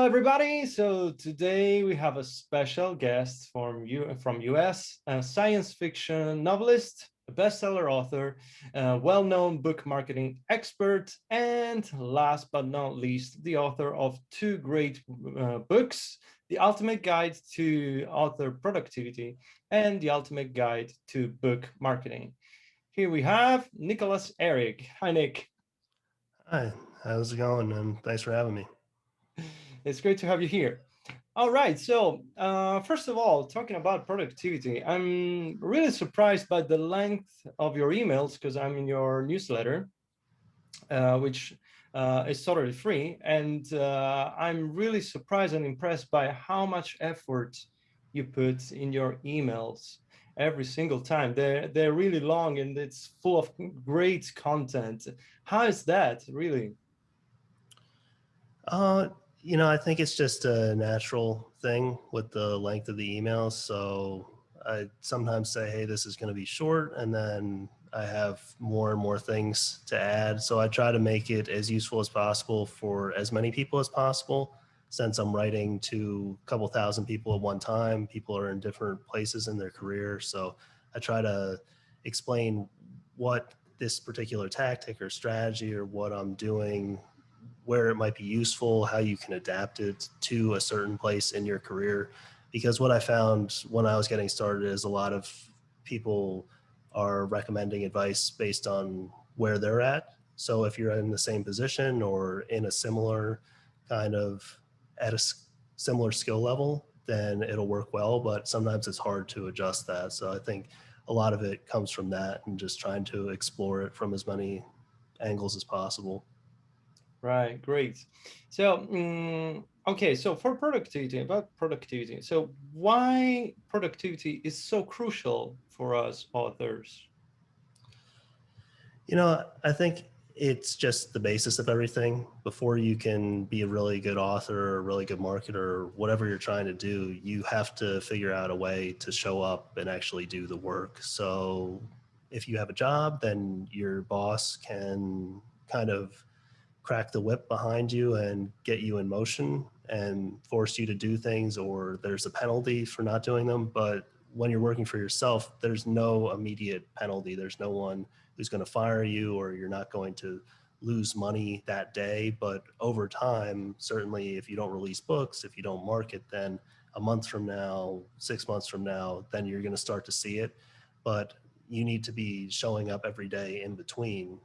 everybody. So today we have a special guest from US, a science fiction novelist, a bestseller author, a well-known book marketing expert, and last but not least, the author of two great books, The Ultimate Guide to Author Productivity and The Ultimate Guide to Book Marketing. Here we have Nicholas Erik. Hi, Nick. Hi, how's it going? And thanks for having me. It's great to have you here. All right. So, first of all, talking about productivity, I'm really surprised by the length of your emails because I'm in your newsletter, which is totally free. And I'm really surprised and impressed by how much effort you put in your emails every single time. They're really long and it's full of great content. How is that, really? Uh, I think it's just a natural thing with the length of the emails. So I sometimes say, hey, this is going to be short, and then I have more and more things to add. So I try to make it as useful as possible for as many people as possible. Since I'm writing to a couple thousand people at one time, people are in different places in their career. So I try to explain what this particular tactic or strategy or what I'm doing, where it might be useful, how you can adapt it to a certain place in your career. Because what I found when I was getting started is a lot of people are recommending advice based on where they're at. So if you're in the same position or in a similar kind of at a similar skill level, then it'll work well. But sometimes it's hard to adjust that. So I think a lot of it comes from that and just trying to explore it from as many angles as possible. Right, great. So, okay, so for productivity, about productivity, so why productivity is so crucial for us authors? I think it's just the basis of everything. Before you can be a really good author or a really good marketer or whatever you're trying to do, you have to figure out a way to show up and actually do the work. So if you have a job, then your boss can kind of crack the whip behind you and get you in motion and force you to do things, or there's a penalty for not doing them. But when you're working for yourself, there's no immediate penalty. There's no one who's going to fire you, or you're not going to lose money that day. But over time, certainly if you don't release books, if you don't market, then a month from now, 6 months from now, then you're going to start to see it. But you need to be showing up every day in between,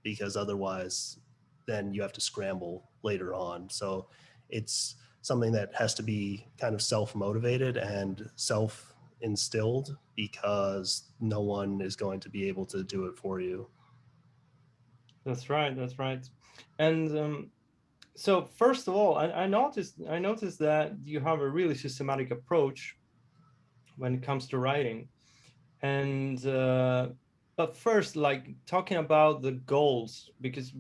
because otherwise then you have to scramble later on. So it's something that has to be kind of self-motivated and self-instilled, because no one is going to be able to do it for you. That's right, that's right. And so first of all, I noticed that you have a really systematic approach when it comes to writing. And but first, like talking about the goals, because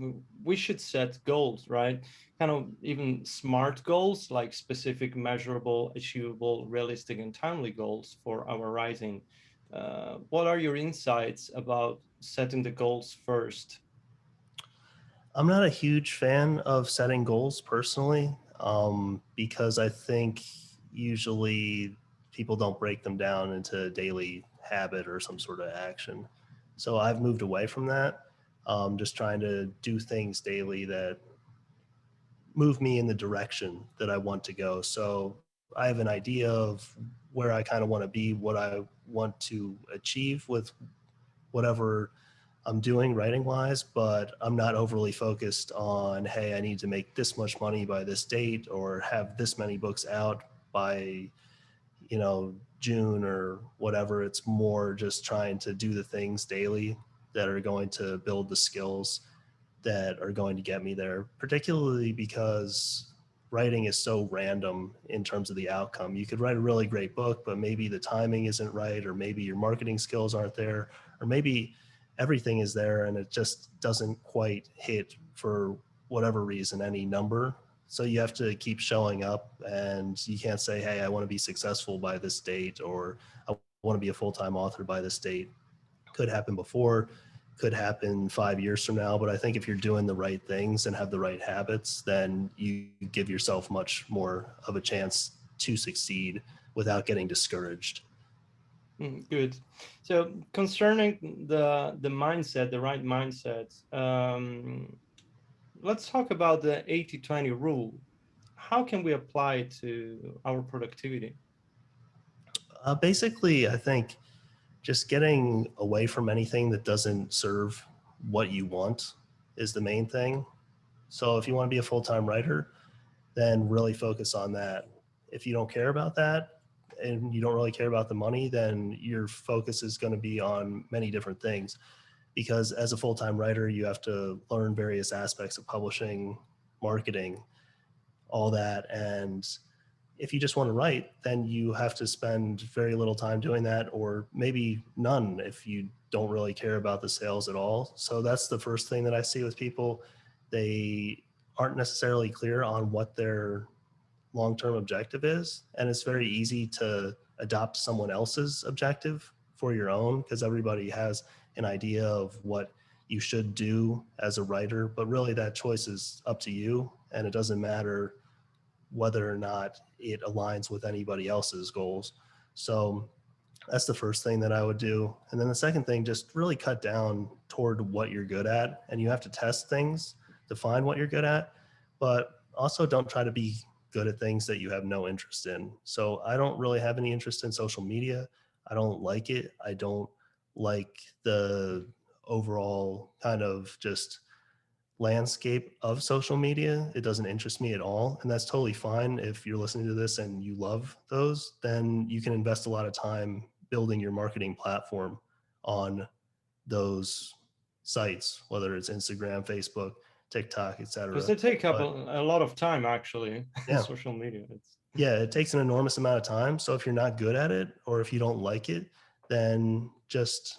we should set goals, right? Kind of even smart goals, like specific, measurable, achievable, realistic, and timely goals for our writing. What are your insights about setting the goals first? I'm not a huge fan of setting goals personally, because I think usually people don't break them down into daily habit or some sort of action. So I've moved away from that, just trying to do things daily that move me in the direction that I want to go. So I have an idea of where I kind of want to be, what I want to achieve with whatever I'm doing writing wise, but I'm not overly focused on, hey, I need to make this much money by this date or have this many books out by, June or whatever. It's more just trying to do the things daily that are going to build the skills that are going to get me there, particularly because writing is so random in terms of the outcome. You could write a really great book, but maybe the timing isn't right, or maybe your marketing skills aren't there, or maybe everything is there and it just doesn't quite hit for whatever reason, any number. So you have to keep showing up, and you can't say, hey, I want to be successful by this date, or I want to be a full-time author by this date. Could happen before, could happen 5 years from now. But I think if you're doing the right things and have the right habits, then you give yourself much more of a chance to succeed without getting discouraged. Good. So concerning the mindset, the right mindset, let's talk about the 80-20 rule. How can we apply it to our productivity? Basically, I think just getting away from anything that doesn't serve what you want is the main thing. So if you want to be a full-time writer, then really focus on that. If you don't care about that and you don't really care about the money, then your focus is going to be on many different things. Because as a full-time writer, you have to learn various aspects of publishing, marketing, all that. And if you just want to write, then you have to spend very little time doing that, or maybe none if you don't really care about the sales at all. So that's the first thing that I see with people. They aren't necessarily clear on what their long-term objective is. And it's very easy to adopt someone else's objective for your own, because everybody has an idea of what you should do as a writer, but really that choice is up to you. And it doesn't matter whether or not it aligns with anybody else's goals. So that's the first thing that I would do. And then the second thing, just really cut down toward what you're good at. And you have to test things to find what you're good at, but also don't try to be good at things that you have no interest in. So I don't really have any interest in social media. I don't like it. I don't like the overall kind of just landscape of social media. It doesn't interest me at all. And that's totally fine. If you're listening to this and you love those, then you can invest a lot of time building your marketing platform on those sites, whether it's Instagram, Facebook, TikTok, Because etc. they take up But a lot of time, actually. yeah, Social media. It's yeah, it takes an enormous amount of time. So if you're not good at it or if you don't like it, then just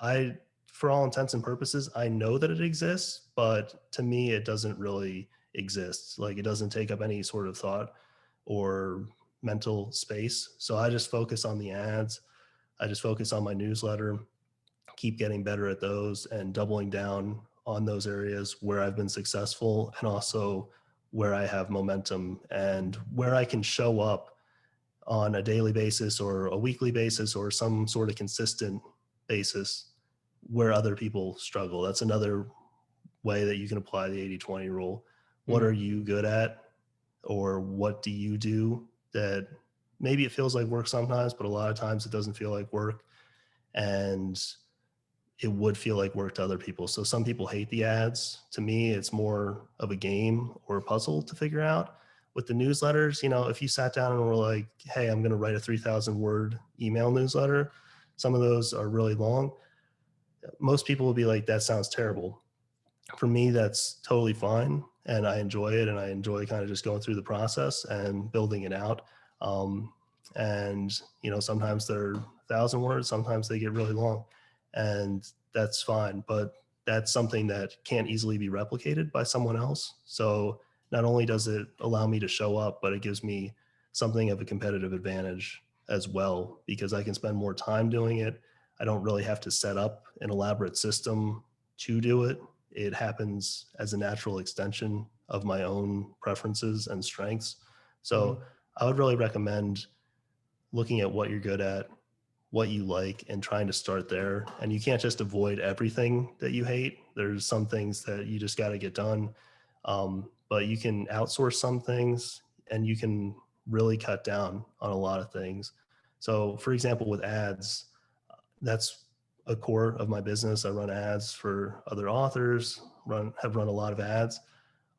I, for all intents and purposes, I know that it exists, but to me, it doesn't really exist. Like it doesn't take up any sort of thought or mental space. So I just focus on the ads. I just focus on my newsletter, keep getting better at those and doubling down on those areas where I've been successful and also where I have momentum and where I can show up on a daily basis or a weekly basis or some sort of consistent basis where other people struggle. That's another way that you can apply the 80-20 rule. What are you good at, or what do you do that maybe it feels like work sometimes, but a lot of times it doesn't feel like work, and it would feel like work to other people. So some people hate the ads. To me, it's more of a game or a puzzle to figure out. With the newsletters, you know, if you sat down and were like, hey, I'm going to write a 3,000 word email newsletter, some of those are really long. Most people will be like, that sounds terrible. For me, that's totally fine. And I enjoy it. And I enjoy kind of just going through the process and building it out. And, you know, sometimes they're 1,000 words, sometimes they get really long, and that's fine. But that's something that can't easily be replicated by someone else. So not only does it allow me to show up, but it gives me something of a competitive advantage as well, because I can spend more time doing it. I don't really have to set up an elaborate system to do it. It happens as a natural extension of my own preferences and strengths. So I would really recommend looking at what you're good at, what you like, and trying to start there. And you can't just avoid everything that you hate. There's some things that you just got to get done. But you can outsource some things and you can really cut down on a lot of things. So, for example, with ads, that's a core of my business. I run ads for other authors, have run a lot of ads.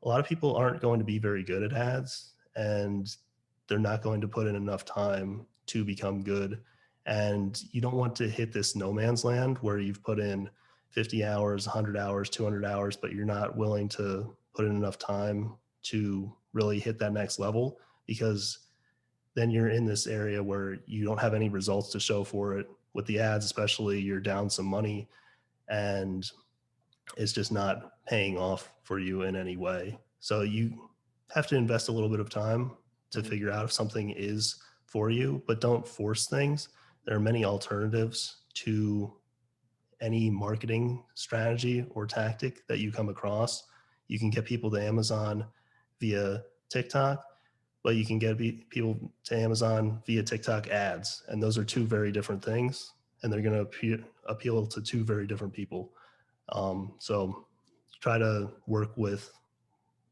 A lot of people aren't going to be very good at ads, and they're not going to put in enough time to become good. And you don't want to hit this no man's land where you've put in 50 hours, 100 hours, 200 hours, but you're not willing to put in enough time to really hit that next level, because then you're in this area where you don't have any results to show for it. With the ads, especially, you're down some money and it's just not paying off for you in any way. So you have to invest a little bit of time to figure out if something is for you, but don't force things. There are many alternatives to any marketing strategy or tactic that you come across. You can get people to Amazon via TikTok, but you can get people to Amazon via TikTok ads. And those are two very different things. And they're going to appeal to two very different people. So try to work with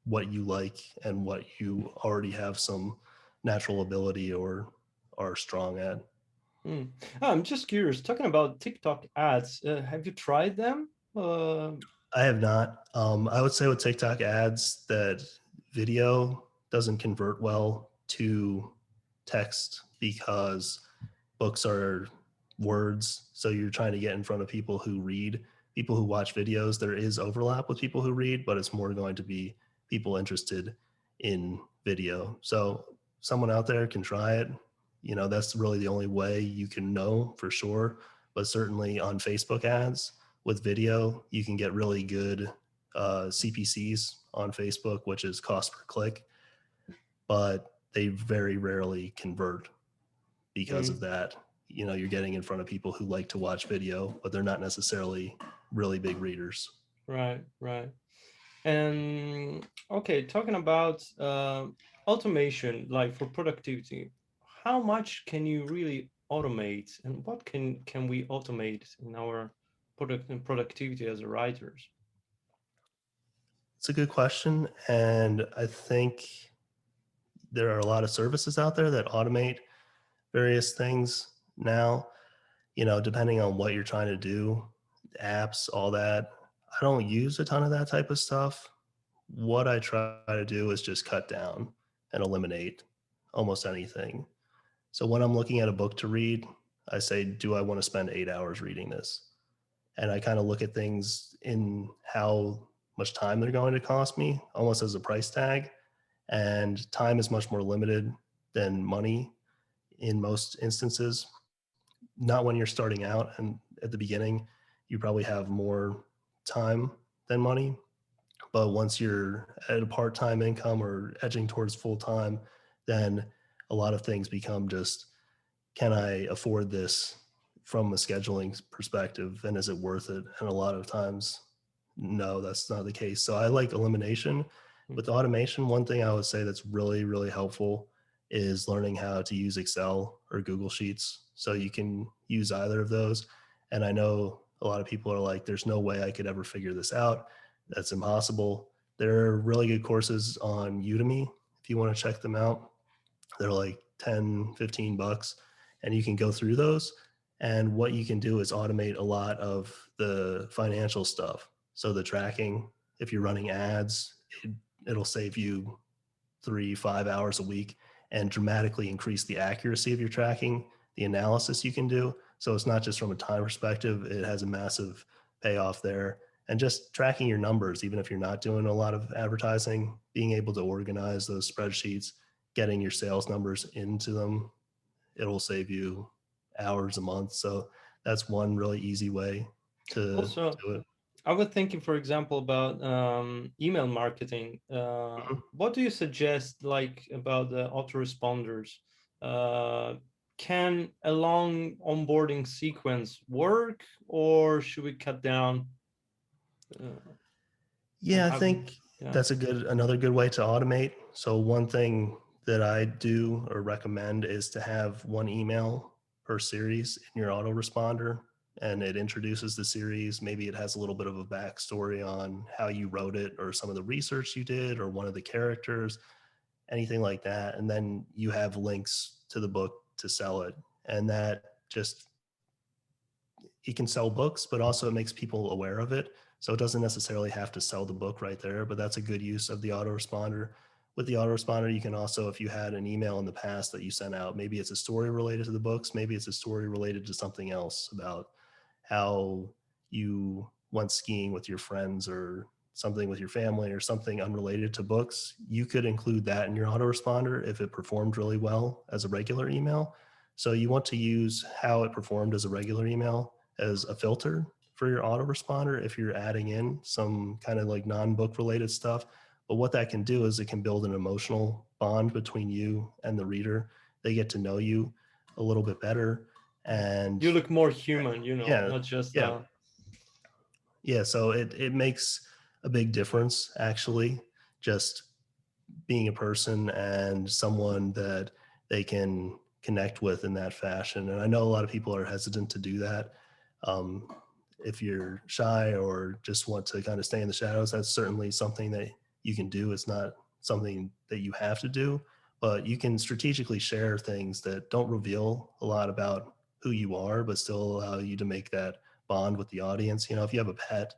what you like and what you already have some natural ability or are strong at. Mm. I'm just curious, talking about TikTok ads, have you tried them? I have not. I would say with TikTok ads that video doesn't convert well to text because books are words. So you're trying to get in front of people who read, people who watch videos. There is overlap with people who read, but it's more going to be people interested in video. So someone out there can try it. You know, that's really the only way you can know for sure. But certainly on Facebook ads with video, you can get really good CPCs on Facebook, which is cost per click, but they very rarely convert because of mm, that. You know, you're getting in front of people who like to watch video, but they're not necessarily really big readers. right, right. And okay, talking about automation, like for productivity, how much can you really automate, and what can we automate in our productivity as writers? It's a good question. And I think there are a lot of services out there that automate various things now, you know, depending on what you're trying to do, apps, all that. I don't use a ton of that type of stuff. What I try to do is just cut down and eliminate almost anything. So when I'm looking at a book to read, I say, do I want to spend 8 hours reading this? And I kind of look at things in how much time they're going to cost me, almost as a price tag. And time is much more limited than money in most instances. Not when you're starting out and at the beginning, you probably have more time than money. But once you're at a part time income or edging towards full time, then a lot of things become just, can I afford this from a scheduling perspective, and is it worth it? And a lot of times, no, that's not the case. So I like elimination. Mm. With automation, one thing I would say that's really, really helpful is learning how to use Excel or Google Sheets. So you can use either of those. And I know a lot of people are like, there's no way I could ever figure this out. That's impossible. There are really good courses on Udemy if you want to check them out. They're like 10, $15, and you can go through those. And what you can do is automate a lot of the financial stuff. So the tracking, if you're running ads, it'll save you 3, 5 hours a week and dramatically increase the accuracy of your tracking, the analysis you can do. So it's not just from a time perspective, it has a massive payoff there. And just tracking your numbers, even if you're not doing a lot of advertising, being able to organize those spreadsheets, getting your sales numbers into them, it'll save you hours a month. So that's one really easy way to Also, do it. I was thinking, for example, about email marketing. Mhm. What do you suggest, like about the autoresponders? Uh, can a long onboarding sequence work, or should we cut down uh, and Yeah, I have? think Yeah. that's another good way to automate. So one thing that I do or recommend is to have one email per series in your autoresponder, and it introduces the series. Maybe it has a little bit of a backstory on how you wrote it or some of the research you did or one of the characters, anything like that. And then you have links to the book to sell it. And that just, you can sell books, but also it makes people aware of it. So it doesn't necessarily have to sell the book right there, but that's a good use of the autoresponder. With the autoresponder, you can also, if you had an email in the past that you sent out, maybe it's a story related to the books, maybe it's a story related to something else about how you went skiing with your friends or something with your family or something unrelated to books, you could include that in your autoresponder if it performed really well as a regular email. So you want to use how it performed as a regular email as a filter for your autoresponder if you're adding in some kind of like non-book related stuff. But what that can do is it can build an emotional bond between you and the reader. They get to know you a little bit better. And You look more human, yeah, not just yeah, Yeah, so it makes a big difference actually, just being a person and someone that they can connect with in that fashion. And I know a lot of people are hesitant to do that. Um, if you're shy or just want to kind of stay in the shadows, that's certainly something that you can do. It's not something that you have to do, but you can strategically share things that don't reveal a lot about who you are, but still allow you to make that bond with the audience. You know, if you have a pet,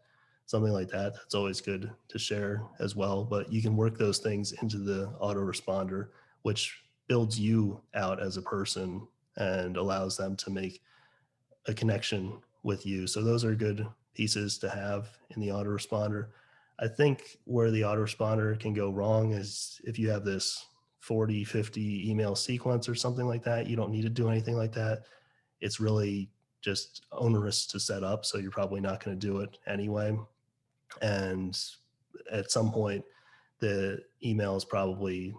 something like that, that's always good to share as well. But you can work those things into the autoresponder, which builds you out as a person and allows them to make a connection with you. So those are good pieces to have in the autoresponder. I think where the autoresponder can go wrong is if you have this 40, 50 email sequence or something like that, you don't need to do anything like that. It's really just onerous to set up. So you're probably not going to do it anyway. And at some point, the emails probably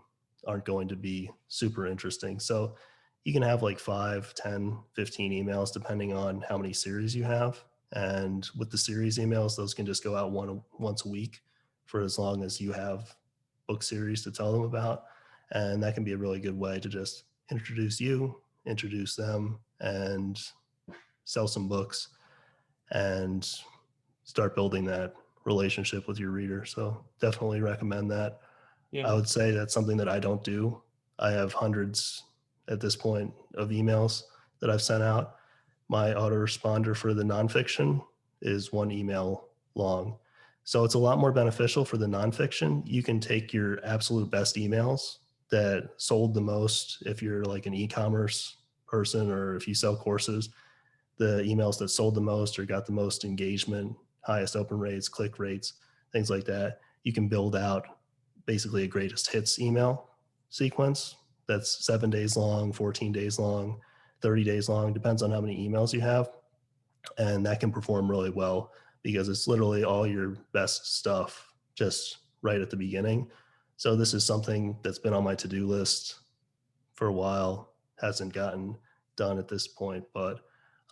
aren't going to be super interesting. So you can have like 5, 10, 15 emails depending on how many series you have. And with the series emails, those can just go out once a week for as long as you have book series to tell them about. And that can be a really good way to just introduce you, introduce them, and sell some books and start building that relationship with your reader. So definitely recommend that. I Yeah. would say that's something that I don't do. I have hundreds at this point of emails that I've sent out. My autoresponder for the nonfiction is one email long. So it's a lot more beneficial for the nonfiction. You can take your absolute best emails that sold the most if you're like an e-commerce person or if you sell courses, the emails that sold the most or got the most engagement, highest open rates, click rates, things like that. You can build out basically a greatest hits email sequence that's 7 days long, 14 days long, 30 days long, depends on how many emails you have. And that can perform really well because it's literally all your best stuff just right at the beginning. So this is something that's been on my to-do list for a while, hasn't gotten done at this point. But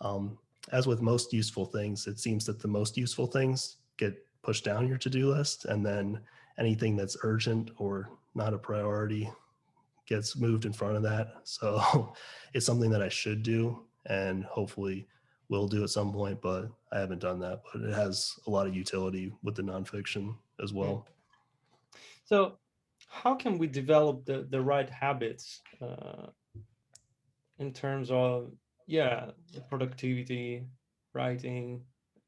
um, as with most useful things, it seems that the most useful things get pushed down your to-do list, and then anything that's urgent or not a priority gets moved in front of that. So it's something that I should do and hopefully will do at some point, but I haven't done that. But it has a lot of utility with the nonfiction as Mm. well. So how can we develop the right habits in terms of, yeah, productivity, writing,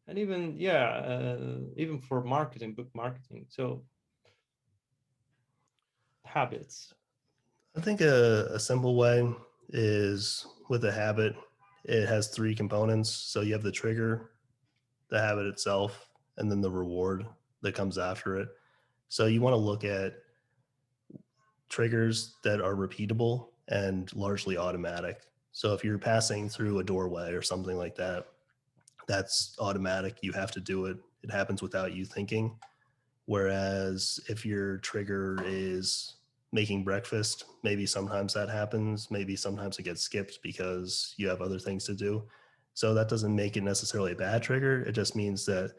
and even, yeah, even for marketing, book marketing? So habits. I think a simple way is with a habit, it has three components. So you have the trigger, the habit itself, and then the reward that comes after it. So you want to look at triggers that are repeatable and largely automatic. So if you're passing through a doorway or something like that, that's automatic. You have to do it. It happens without you thinking. Whereas if your trigger is making breakfast, maybe sometimes that happens. Maybe sometimes it gets skipped because you have other things to do. So that doesn't make it necessarily a bad trigger. It just means that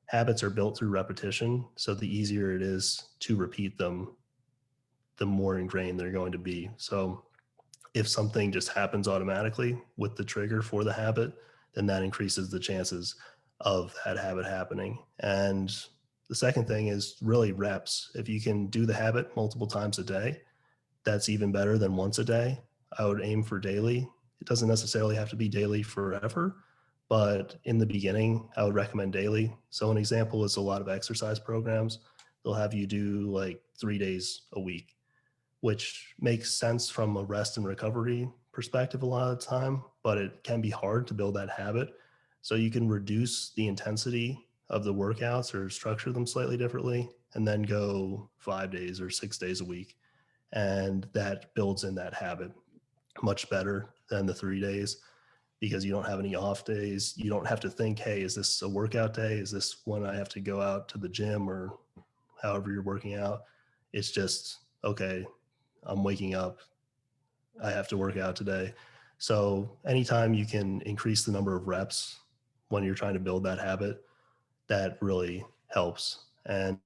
habits are built through repetition. So the easier it is to repeat them, the more ingrained they're going to be. So if something just happens automatically with the trigger for the habit, then that increases the chances of that habit happening. And the second thing is really reps. If you can do the habit multiple times a day, that's even better than once a day. I would aim for daily. It doesn't necessarily have to be daily forever, but in the beginning, I would recommend daily. So, an example is a lot of exercise programs. They'll have you do like 3 days a week, which makes sense from a rest and recovery perspective a lot of the time, but it can be hard to build that habit. So you can reduce the intensity of the workouts or structure them slightly differently and then go 5 days or 6 days a week. And that builds in that habit much better than the 3 days because you don't have any off days. You don't have to think, hey, is this a workout day? Is this when I have to go out to the gym or however you're working out? It's just, okay, I'm waking up. I have to work out today. So anytime you can increase the number of reps when you're trying to build that habit, that really helps. And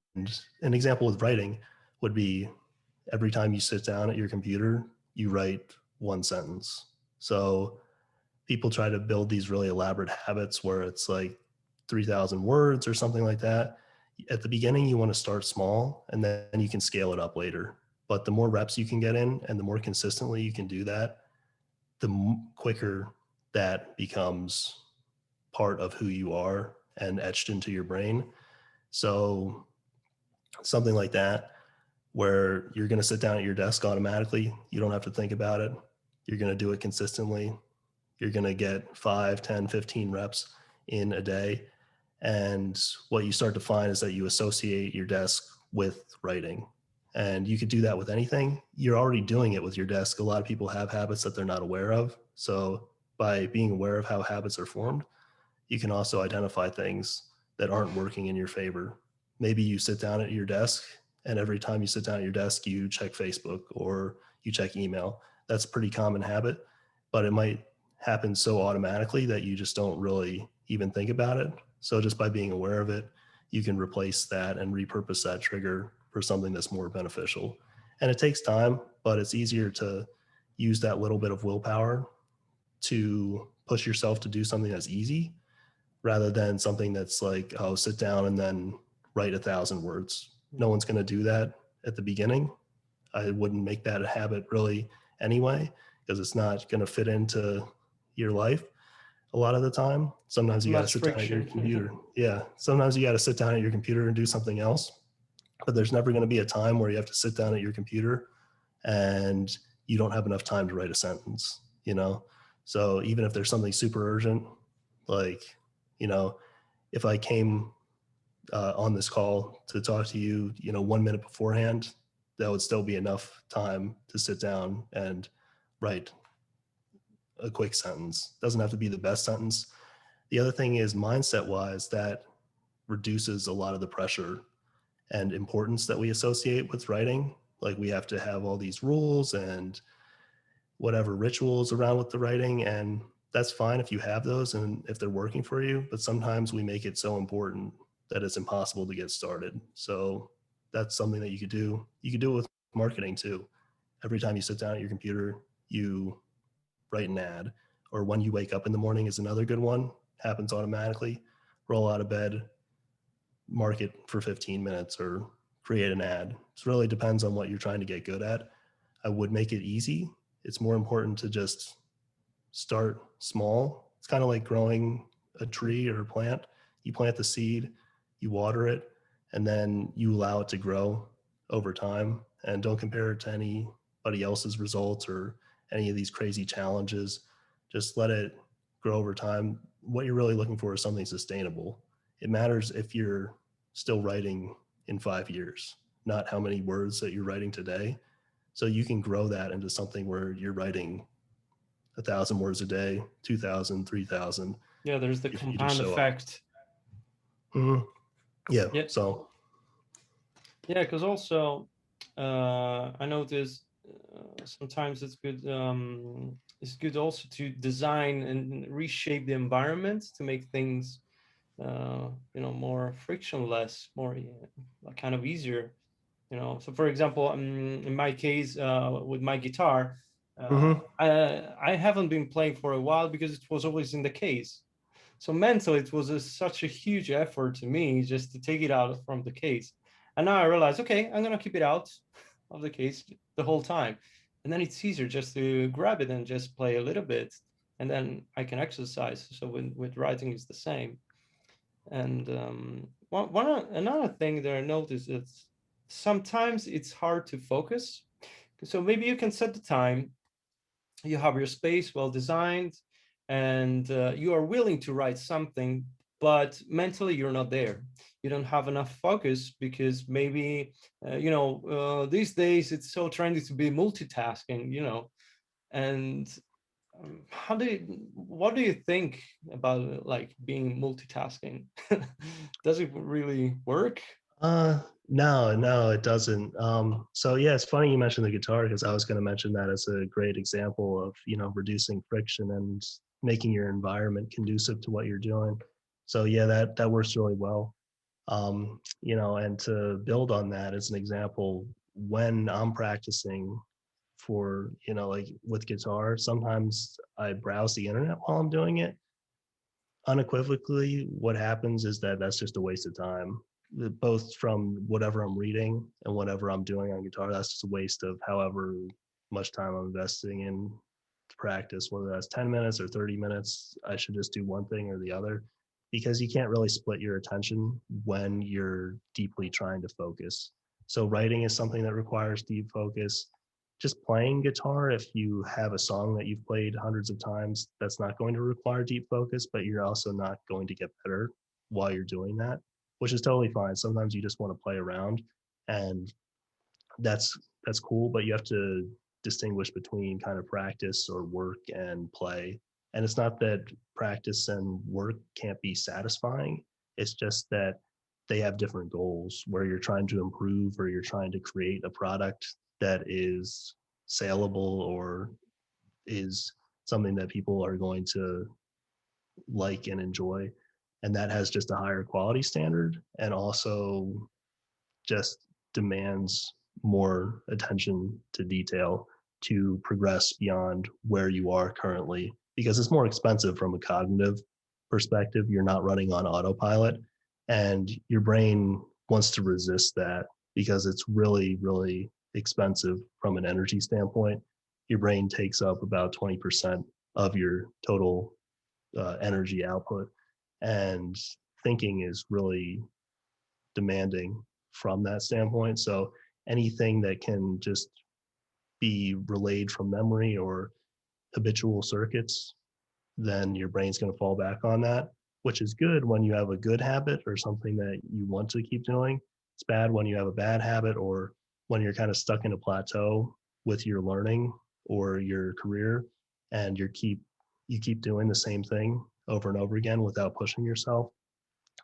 an example with writing would be every time you sit down at your computer, you write one sentence. So people try to build these really elaborate habits where it's like 3,000 words or something like that. At the beginning, you want to start small and then you can scale it up later. But the more reps you can get in and the more consistently you can do that, the quicker that becomes part of who you are and etched into your brain. So something like that, where you're going to sit down at your desk automatically. You don't have to think about it. You're going to do it consistently. You're going to get 5, 10, 15 reps in a day. And what you start to find is that you associate your desk with writing. And you could do that with anything. You're already doing it with your desk. A lot of people have habits that they're not aware of. So by being aware of how habits are formed, you can also identify things that aren't working in your favor. Maybe you sit down at your desk and every time you sit down at your desk, you check Facebook or you check email. That's a pretty common habit, but it might happen so automatically that you just don't really even think about it. So just by being aware of it, you can replace that and repurpose that trigger for something that's more beneficial. And it takes time, but it's easier to use that little bit of willpower to push yourself to do something that's easy rather than something that's like, oh, sit down and then write 1,000 words. No one's going to do that at the beginning. I wouldn't make that a habit really anyway, because it's not going to fit into your life a lot of the time. Sometimes Too you got to much sit down at your friction. computer. Yeah. Sometimes you got to sit down at your computer and do something else, but there's never going to be a time where you have to sit down at your computer and you don't have enough time to write a sentence, you know? So even if there's something super urgent, like, you know, if I came on this call to talk to you, 1 minute beforehand, that would still be enough time to sit down and write a quick sentence. Doesn't have to be the best sentence. The other thing is mindset wise, that reduces a lot of the pressure and importance that we associate with writing. Like we have to have all these rules and whatever rituals around with the writing. And that's fine if you have those and if they're working for you, but sometimes we make it so important that it's impossible to get started. So that's something that you could do. You could do it with marketing too. Every time you sit down at your computer, you write an ad, or when you wake up in the morning is another good one. Happens automatically. Roll out of bed, market for 15 minutes or create an ad. It really depends on what you're trying to get good at. I would make it easy. It's more important to just start small. It's kind of like growing a tree or a plant. You plant the seed, you water it, and then you allow it to grow over time. And don't compare it to anybody else's results or any of these crazy challenges. Just let it grow over time. What you're really looking for is something sustainable. It matters if you're still writing in 5 years, not how many words that you're writing today. So you can grow that into something where you're writing 1,000 words a day, 2,000, 3,000. Yeah, there's the If you just compound show up. effect. Mm-hmm. Yeah. Yeah, So. yeah, because also I notice sometimes it's good also to design and reshape the environment to make things more frictionless, more kind of easier. So for example, in my case, with my guitar, Mm-hmm. I haven't been playing for a while because it was always in the case. So mentally, it was such a huge effort to me just to take it out from the case. And now I realize, okay, I'm gonna keep it out of the case the whole time, and then it's easier just to grab it and just play a little bit, and then I can exercise. So with writing, it's the same. And another thing that I noticed is sometimes it's hard to focus. So maybe you can set the time, you have your space well designed, and you are willing to write something, but mentally you're not there. You don't have enough focus because maybe these days it's so trendy to be multitasking, and what do you think about like being multitasking? Does it really work? No, it doesn't. So yeah, it's funny you mentioned the guitar because I was going to mention that as a great example of, reducing friction and making your environment conducive to what you're doing. So yeah, that works really well. And to build on that as an example, when I'm practicing for, like with guitar, sometimes I browse the internet while I'm doing it. Unequivocally, what happens is that that's just a waste of time, both from whatever I'm reading and whatever I'm doing on guitar. That's just a waste of however much time I'm investing in to practice, whether that's 10 minutes or 30 minutes. I should just do one thing or the other, because you can't really split your attention when you're deeply trying to focus. So writing is something that requires deep focus. Just playing guitar, if you have a song that you've played hundreds of times, that's not going to require deep focus, but you're also not going to get better while you're doing that, which is totally fine. Sometimes you just want to play around, and that's that's cool, but you have to distinguish between kind of practice or work and play. And it's not that practice and work can't be satisfying, it's just that they have different goals, where you're trying to improve or you're trying to create a product that is saleable or is something that people are going to like and enjoy, and that has just a higher quality standard, and also just demands more attention to detail to progress beyond where you are currently, because it's more expensive from a cognitive perspective. You're not running on autopilot, and your brain wants to resist that because it's really, really expensive from an energy standpoint. Your brain takes up about 20% of your total energy output, and thinking is really demanding from that standpoint. So anything that can just be relayed from memory or habitual circuits, then your brain's going to fall back on that, which is good when you have a good habit or something that you want to keep doing. It's bad when you have a bad habit, or when you're kind of stuck in a plateau with your learning or your career, and you keep doing the same thing over and over again without pushing yourself.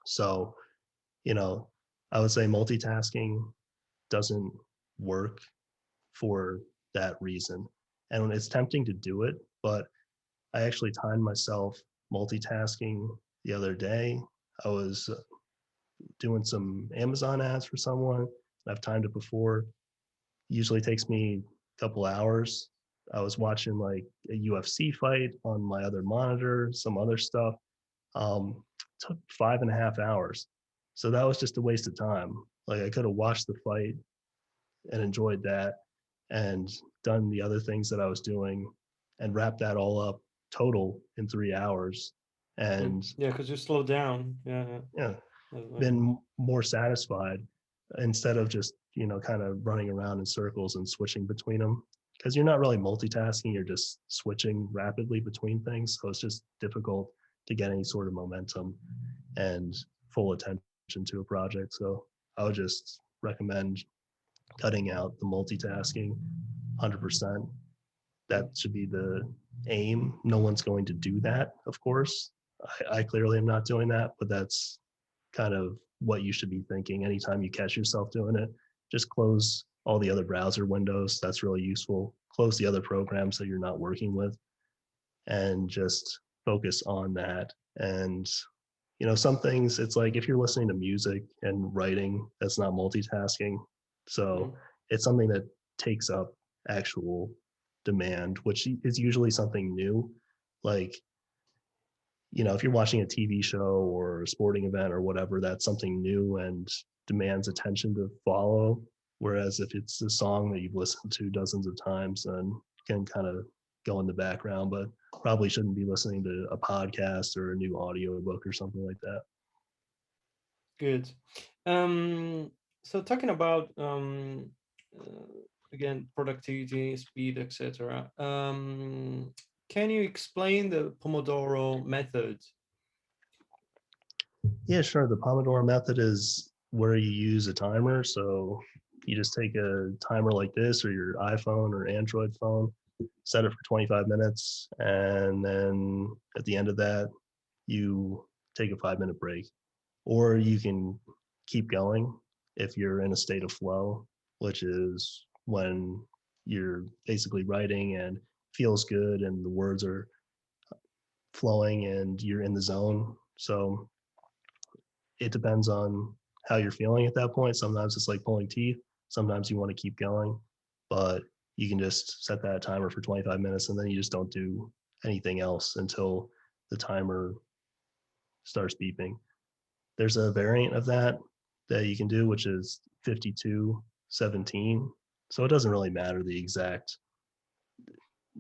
So, you know, I would say multitasking doesn't work for that reason. And it's tempting to do it, but I actually timed myself multitasking the other day. I was doing some Amazon ads for someone. I've timed it before. Usually takes me a couple hours. I was watching like a UFC fight on my other monitor, some other stuff. Took 5.5 hours. So that was just a waste of time. Like I could have watched the fight and enjoyed that and done the other things that I was doing and wrapped that all up total in 3 hours. And Yeah, because you slow down. Yeah, yeah, yeah. been more satisfied instead of just, kind of running around in circles and switching between them. Because you're not really multitasking, you're just switching rapidly between things. So it's just difficult to get any sort of momentum and full attention to a project. So I would just recommend cutting out the multitasking 100%. That should be the aim. No one's going to do that, of course. I clearly am not doing that, but that's kind of what you should be thinking anytime you catch yourself doing it. Just close all the other browser windows. That's really useful. Close the other programs that you're not working with, and just focus on that. And some things, it's like if you're listening to music and writing, that's not multitasking. So Mm. it's something that takes up actual demand, which is usually something new. Like, if you're watching a TV show or a sporting event or whatever, that's something new and demands attention to follow. Whereas if it's a song that you've listened to dozens of times, then can kind of go in the background, but probably shouldn't be listening to a podcast or a new audiobook or something like that. Good. Um, so talking about again productivity, speed, etc. Can you explain the Pomodoro method? Yeah, sure. The Pomodoro method is where you use a timer. So you just take a timer like this, or your iPhone or Android phone, set it for 25 minutes. And then at the end of that, you take a 5-minute break. Or you can keep going if you're in a state of flow, which is when you're basically writing and feels good and the words are flowing and you're in the zone. So it depends on how you're feeling at that point. Sometimes it's like pulling teeth. Sometimes you want to keep going, but you can just set that timer for 25 minutes and then you just don't do anything else until the timer starts beeping. There's a variant of that that you can do, which is 52-17. So it doesn't really matter the exact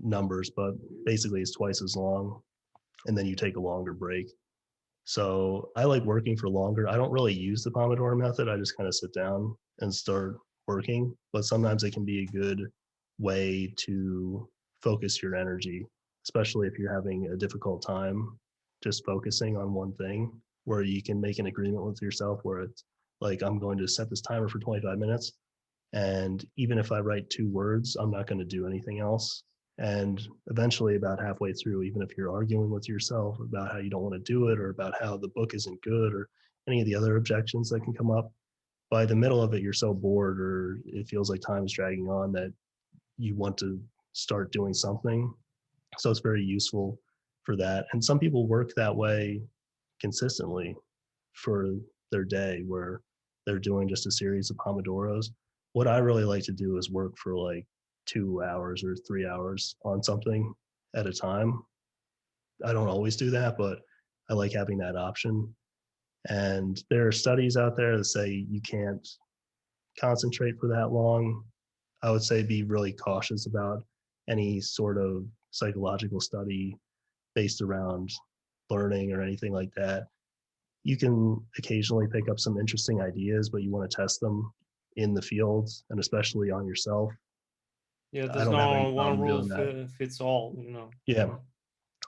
numbers, but basically it's twice as long. And then you take a longer break. So I like working for longer. I don't really use the Pomodoro method. I just kind of sit down and start working. But sometimes it can be a good way to focus your energy, especially if you're having a difficult time just focusing on one thing, where you can make an agreement with yourself where it's like, I'm going to set this timer for 25 minutes. And even if I write 2 words, I'm not going to do anything else. And eventually, about halfway through, even if you're arguing with yourself about how you don't want to do it or about how the book isn't good or any of the other objections that can come up, by the middle of it, you're so bored or it feels like time is dragging on that you want to start doing something. So it's very useful for that. And some people work that way consistently for their day where they're doing just a series of Pomodoros. What I really like to do is work for like 2 hours or 3 hours on something at a time. I don't always do that, but I like having that option. And there are studies out there that say you can't concentrate for that long. I would say be really cautious about any sort of psychological study based around learning or anything like that. You can occasionally pick up some interesting ideas, but you want to test them in the field and especially on yourself. Yeah, I there's don't have any no one problem rule doing that. fits all, you know. Yeah. Yeah.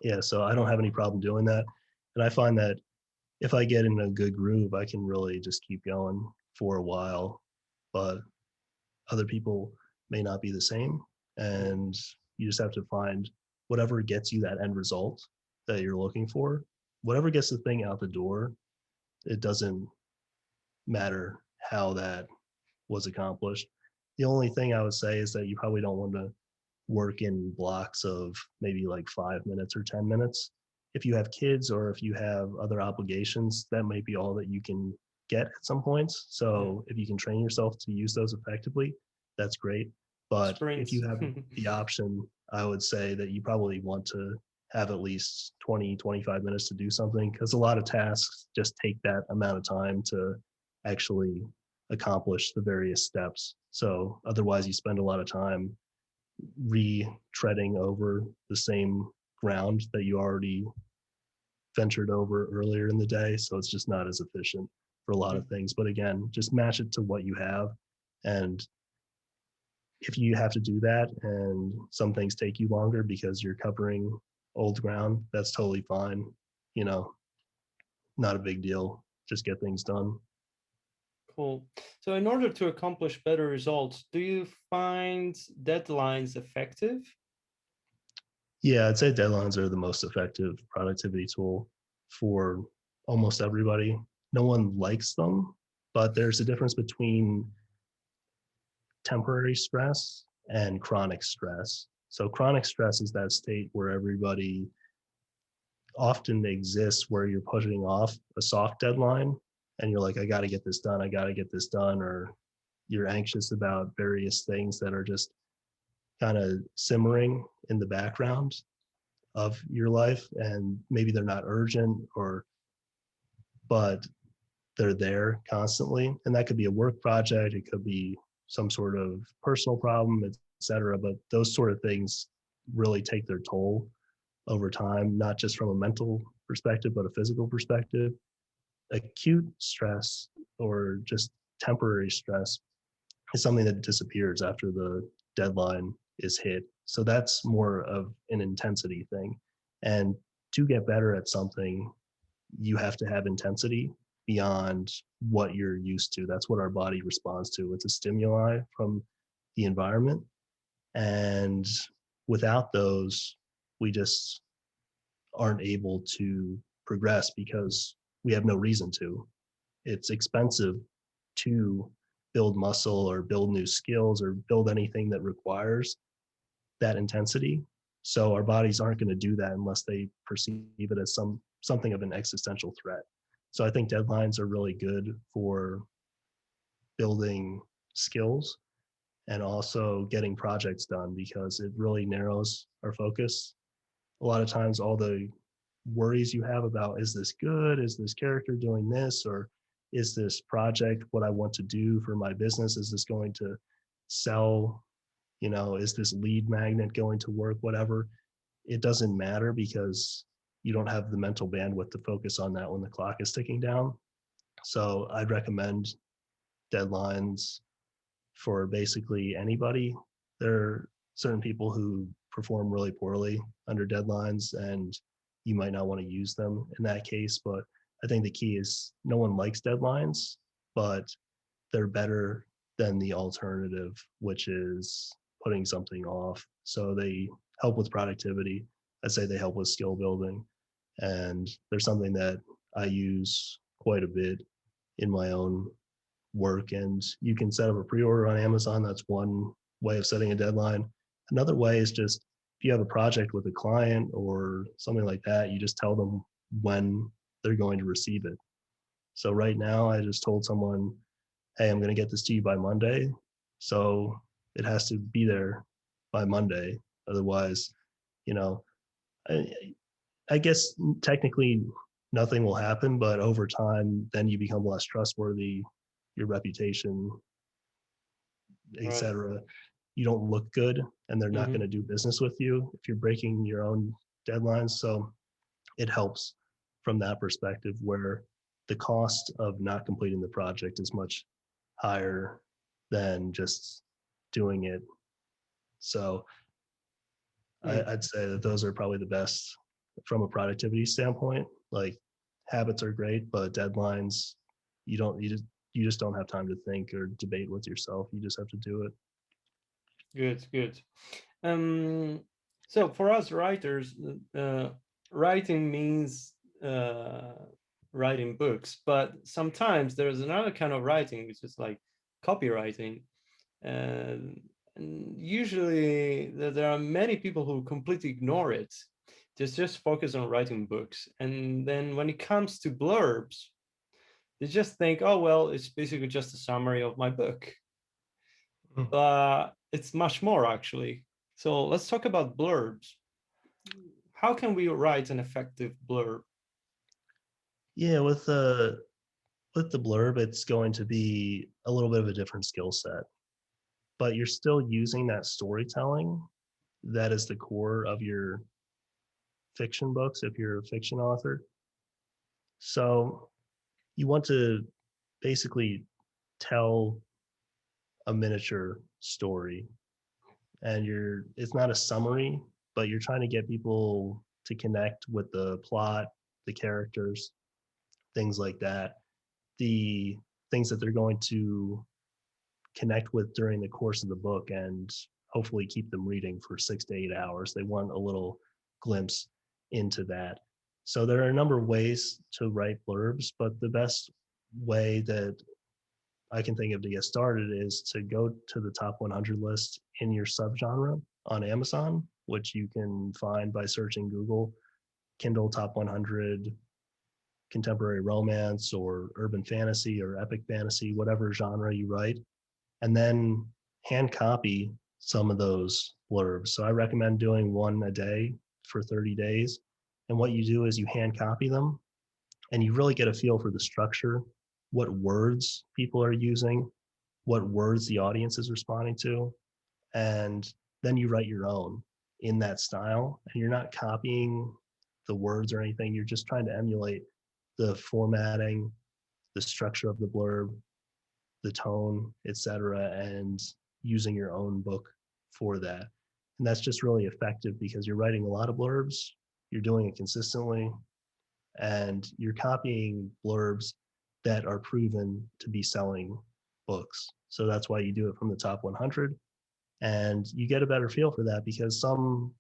Yeah. So I don't have any problem doing that. And I find that if I get in a good groove, I can really just keep going for a while. But other people may not be the same. And you just have to find whatever gets you that end result that you're looking for. Whatever gets the thing out the door, it doesn't matter how that was accomplished. The only thing I would say is that you probably don't want to work in blocks of maybe like 5 minutes or 10 minutes. If you have kids or if you have other obligations, that might be all that you can get at some points. Yeah. So if you can train yourself to use those effectively, that's great. But if Sprints. you have the option, I would say that you probably want to have at least 20, 25 minutes to do something because a lot of tasks just take that amount of time to actually accomplish the various steps. So otherwise, you spend a lot of time retreading over the same ground that you already ventured over earlier in the day. So it's just not as efficient for a lot of things. But again, just match it to what you have. And if you have to do that and some things take you longer because you're covering old ground, that's totally fine. You know, not a big deal. Just get things done. Cool. So in order to accomplish better results, do you find deadlines effective? Yeah, I'd say deadlines are the most effective productivity tool for almost everybody. No one likes them, but there's a difference between temporary stress and chronic stress. So, chronic stress is that state where everybody often exists where you're putting off a soft deadline and you're like, I got to get this done. I got to get this done. Or you're anxious about various things that are just kind of simmering in the background of your life and maybe they're not urgent or but they're there constantly and that could be a work project, it could be some sort of personal problem, etc. But those sort of things really take their toll over time, not just from a mental perspective but a physical perspective. Acute stress or just temporary stress is something that disappears after the deadline is hit. So that's more of an intensity thing. And to get better at something, you have to have intensity beyond what you're used to. That's what our body responds to. It's a stimuli from the environment. And without those, we just aren't able to progress because we have no reason to. It's expensive to build muscle or build new skills or build anything that requires that intensity. So our bodies aren't going to do that unless they perceive it as something of an existential threat. So I think deadlines are really good for building skills and also getting projects done because it really narrows our focus. A lot of times, all the worries you have about, is this good? Is this character doing this? Or is this project what I want to do for my business? Is this going to sell? You know, is this lead magnet going to work? Whatever. It doesn't matter because you don't have the mental bandwidth to focus on that when the clock is ticking down. So I'd recommend deadlines for basically anybody. There are certain people who perform really poorly under deadlines, and you might not want to use them in that case. But I think the key is no one likes deadlines, but they're better than the alternative, which is putting something off. So they help with productivity. I'd say they help with skill building. And there's something that I use quite a bit in my own work, and you can set up a pre-order on Amazon. That's one way of setting a deadline. Another way is just if you have a project with a client or something like that, you just tell them when they're going to receive it. So right now I just told someone, hey, I'm going to get this to you by Monday. So it has to be there by Monday. Otherwise, you know, I, I guess technically nothing will happen, but over time, then you become less trustworthy. Your reputation, Right. etc. You don't look good, and they're not going Hmm. to do business with you if you're breaking your own deadlines. So it helps from that perspective, where the cost of not completing the project is much higher than just doing it. So Mm. I'd say that those are probably the best from a productivity standpoint. Like habits are great, but deadlines, you just don't have time to think or debate with yourself. You just have to do it. Good, good. Um, so for us writers, writing means uh, writing books, but sometimes there's another kind of writing, which is like copywriting. And usually there are many people who completely ignore it, just focus on writing books. And then when it comes to blurbs, they just think, oh, well, it's basically just a summary of my book. But it's much more actually. So let's talk about blurbs. How can we write an effective blurb? Yeah, with the blurb, it's going to be a little bit of a different skill set, but you're still using that storytelling that is the core of your fiction books if you're a fiction author. So you want to basically tell a miniature story, and you're it's not a summary, but you're trying to get people to connect with the plot, the characters, things like that. The things that they're going to connect with during the course of the book and hopefully keep them reading for 6 to 8 hours. They want a little glimpse into that. So there are a number of ways to write blurbs, but the best way that I can think of to get started is to go to the top 100 list in your subgenre on Amazon, which you can find by searching Google Kindle Top 100 contemporary romance or urban fantasy or epic fantasy, whatever genre you write, and then hand copy some of those blurbs. So I recommend doing one a day for 30 days. And what you do is you hand copy them and you really get a feel for the structure, what words people are using, what words the audience is responding to. And then you write your own in that style. And you're not copying the words or anything. You're just trying to emulate the formatting, the structure of the blurb, the tone, etc., and using your own book for that. And that's just really effective because you're writing a lot of blurbs, you're doing it consistently, and you're copying blurbs that are proven to be selling books. So that's why you do it from the top 100. And you get a better feel for that because some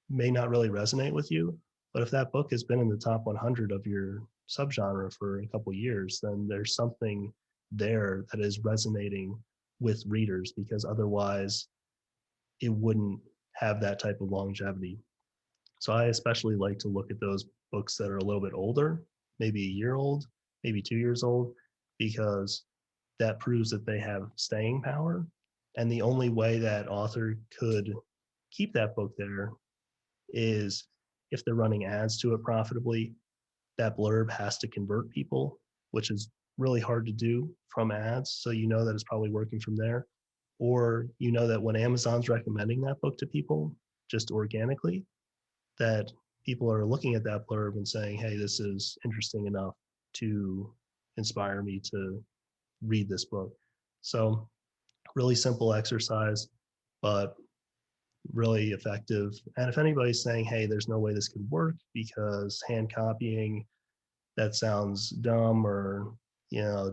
may not really resonate with you. But if that book has been in the top 100 of your subgenre for a couple years, then there's something there that is resonating with readers because otherwise it wouldn't have that type of longevity. So I especially like to look at those books that are a little bit older, maybe a year old, maybe 2 years old, because that proves that they have staying power. And the only way that author could keep that book there is if they're running ads to it profitably. That blurb has to convert people, which is really hard to do from ads. So you know that it's probably working from there. Or you know that when Amazon's recommending that book to people just organically, that people are looking at that blurb and saying, hey, this is interesting enough to inspire me to read this book. So, really simple exercise, but really effective. And if anybody's saying, hey, there's no way this could work because hand copying, that sounds dumb, or,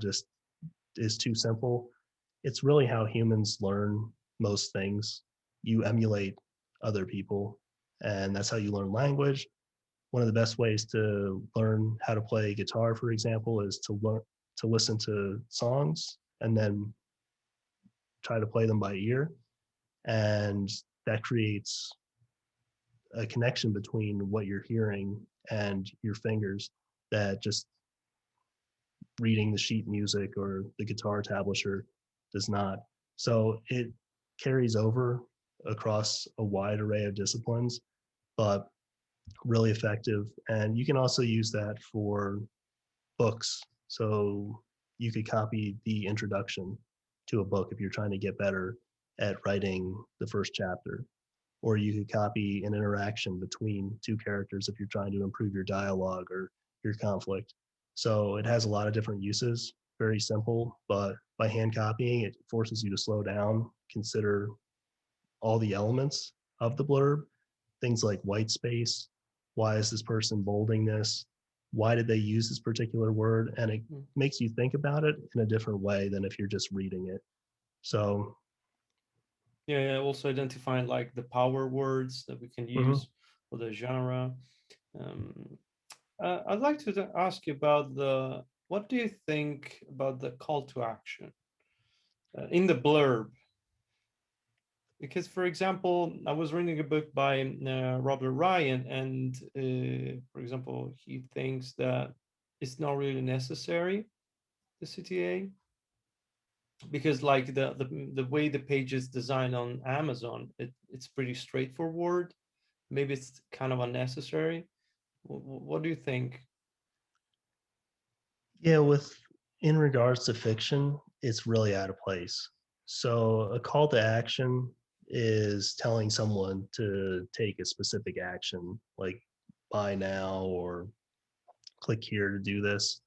just is too simple, it's really how humans learn most things. You emulate other people, and that's how you learn language. One of the best ways to learn how to play guitar, for example, is to listen to songs and then try to play them by ear. And that creates a connection between what you're hearing and your fingers that just reading the sheet music or the guitar tablature does not. So it carries over across a wide array of disciplines, but really effective. And you can also use that for books. So you could copy the introduction to a book if you're trying to get better at writing the first chapter. Or you could copy an interaction between two characters if you're trying to improve your dialogue or your conflict. So it has a lot of different uses, very simple, but by hand copying, it forces you to slow down, consider all the elements of the blurb, things like white space. Why is this person bolding this? Why did they use this particular word? And it makes you think about it in a different way than if you're just reading it. So, Yeah, also identifying like the power words that we can use for the genre. Um, I'd like to ask you about what do you think about the call to action in the blurb? Because, for example, I was reading a book by Robert Ryan, and for example, he thinks that it's not really necessary, the CTA, because like the way the page is designed on Amazon, it's pretty straightforward. Maybe it's kind of unnecessary. What do you think? yeah, in regards to fiction, it's really out of place. So a call to action is telling someone to take a specific action, like buy now or click here to do this.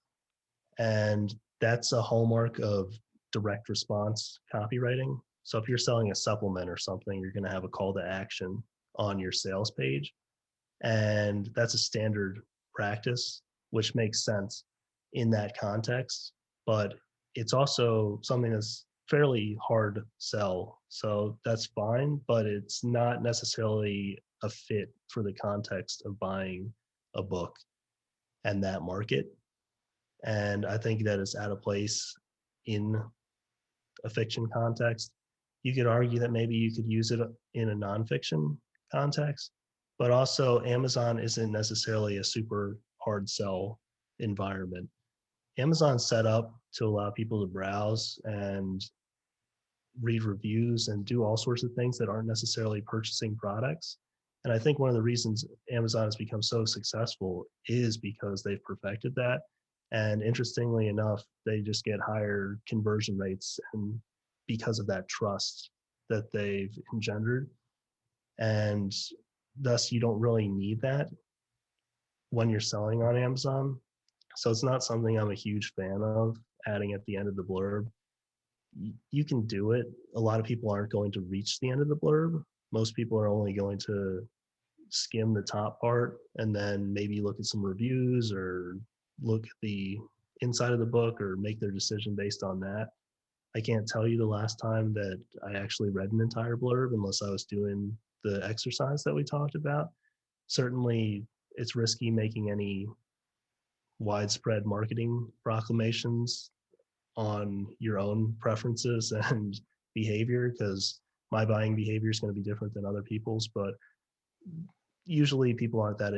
And that's a hallmark of direct response copywriting. So if you're selling a supplement or something, you're going to have a call to action on your sales page. And that's a standard practice, which makes sense in that context. But it's also something that's fairly hard sell. So that's fine, but it's not necessarily a fit for the context of buying a book and that market. And I think that it's out of place in a fiction context. You could argue that maybe you could use it in a nonfiction context, but also Amazon isn't necessarily a super hard sell environment. Amazon's set up to allow people to browse and read reviews and do all sorts of things that aren't necessarily purchasing products. And I think one of the reasons Amazon has become so successful is because they've perfected that. And interestingly enough, they just get higher conversion rates and because of that trust that they've engendered. And thus, you don't really need that when you're selling on Amazon. So it's not something I'm a huge fan of adding at the end of the blurb. You can do it. A lot of people aren't going to reach the end of the blurb. Most people are only going to skim the top part and then maybe look at some reviews or look at the inside of the book or make their decision based on that. I can't tell you the last time that I actually read an entire blurb unless I was doing the exercise that we talked about. Certainly, it's risky making any widespread marketing proclamations on your own preferences and behavior because my buying behavior is going to be different than other people's, but usually people aren't that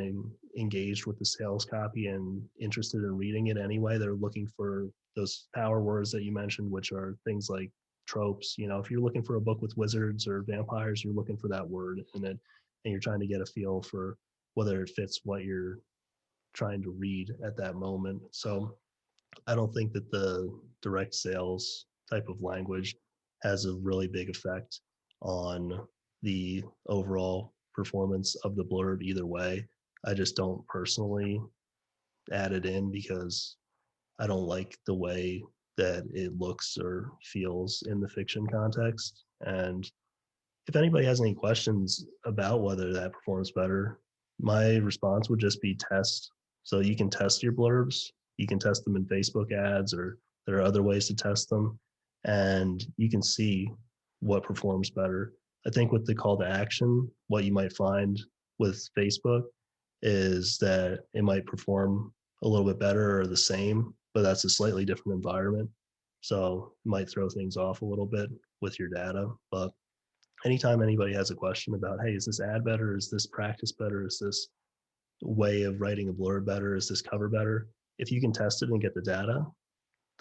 engaged with the sales copy and interested in reading it anyway. They're looking for those power words that you mentioned, which are things like tropes. You know, if you're looking for a book with wizards or vampires, you're looking for that word in it, and you're trying to get a feel for whether it fits what you're trying to read at that moment. So I don't think that the direct sales type of language has a really big effect on the overall performance of the blurb either way. I just don't personally add it in because I don't like the way that it looks or feels in the fiction context. And if anybody has any questions about whether that performs better, my response would just be test. So you can test your blurbs, you can test them in Facebook ads, or there are other ways to test them, and you can see what performs better. I think with the call to action, what you might find with Facebook is that it might perform a little bit better or the same, but that's a slightly different environment. So it might throw things off a little bit with your data. But anytime anybody has a question about, hey, is this ad better? Is this practice better? Is this way of writing a blurb better? Is this cover better? If you can test it and get the data,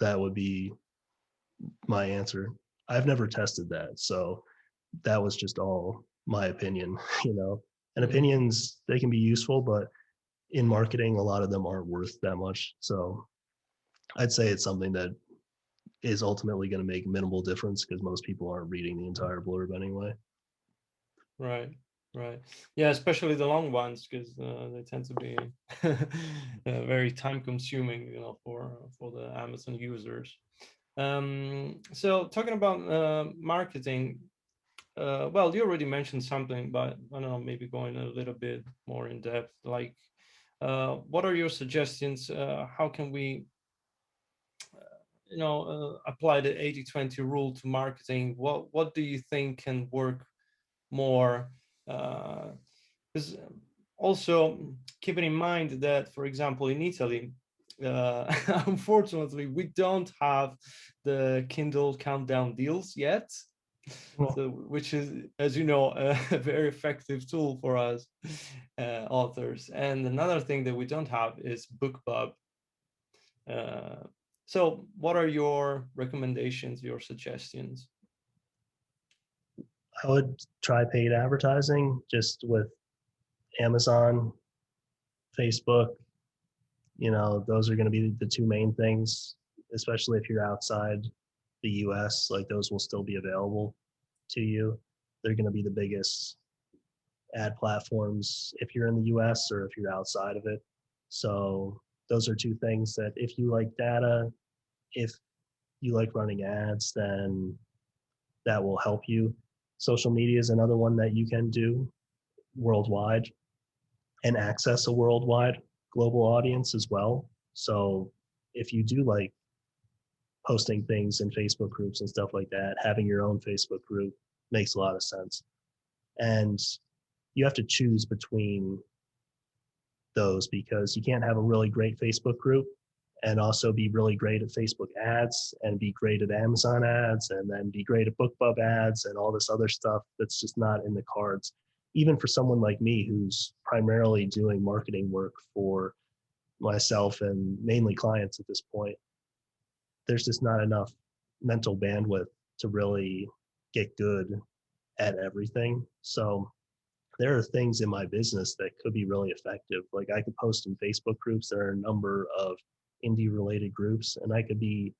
that would be my answer. I've never tested that. So that was just all my opinion, you know. And Mm-hmm. opinions, they can be useful, but in marketing, a lot of them aren't worth that much. So I'd say it's something that is ultimately going to make minimal difference because most people aren't reading the entire blurb anyway. Right, right. Yeah, especially the long ones, because they tend to be very time consuming, you know, for the Amazon users. So talking about marketing, well, you already mentioned something, but I don't know, maybe going a little bit more in depth, like what are your suggestions? How can we, you know, apply the 80-20 rule to marketing? What do you think can work more? Because also keeping in mind that, for example, in Italy, unfortunately, we don't have the Kindle countdown deals yet. So, which is, as you know, a very effective tool for us authors. And another thing that we don't have is BookBub. Uh, so, what are your recommendations, your suggestions? I would try paid advertising just with Amazon, Facebook. You know, those are going to be the two main things, especially if you're outside the US, like those will still be available to you. They're going to be the biggest ad platforms if you're in the US or if you're outside of it. So those are two things that if you like data, if you like running ads, then that will help you. Social media is another one that you can do worldwide and access a worldwide global audience as well. So if you do like posting things in Facebook groups and stuff like that, having your own Facebook group makes a lot of sense. And you have to choose between those because you can't have a really great Facebook group and also be really great at Facebook ads and be great at Amazon ads and then be great at BookBub ads and all this other stuff that's just not in the cards. Even for someone like me who's primarily doing marketing work for myself and mainly clients at this point, there's just not enough mental bandwidth to really get good at everything. So there are things in my business that could be really effective. Like I could post in Facebook groups. There are a number of indie related groups, and I could be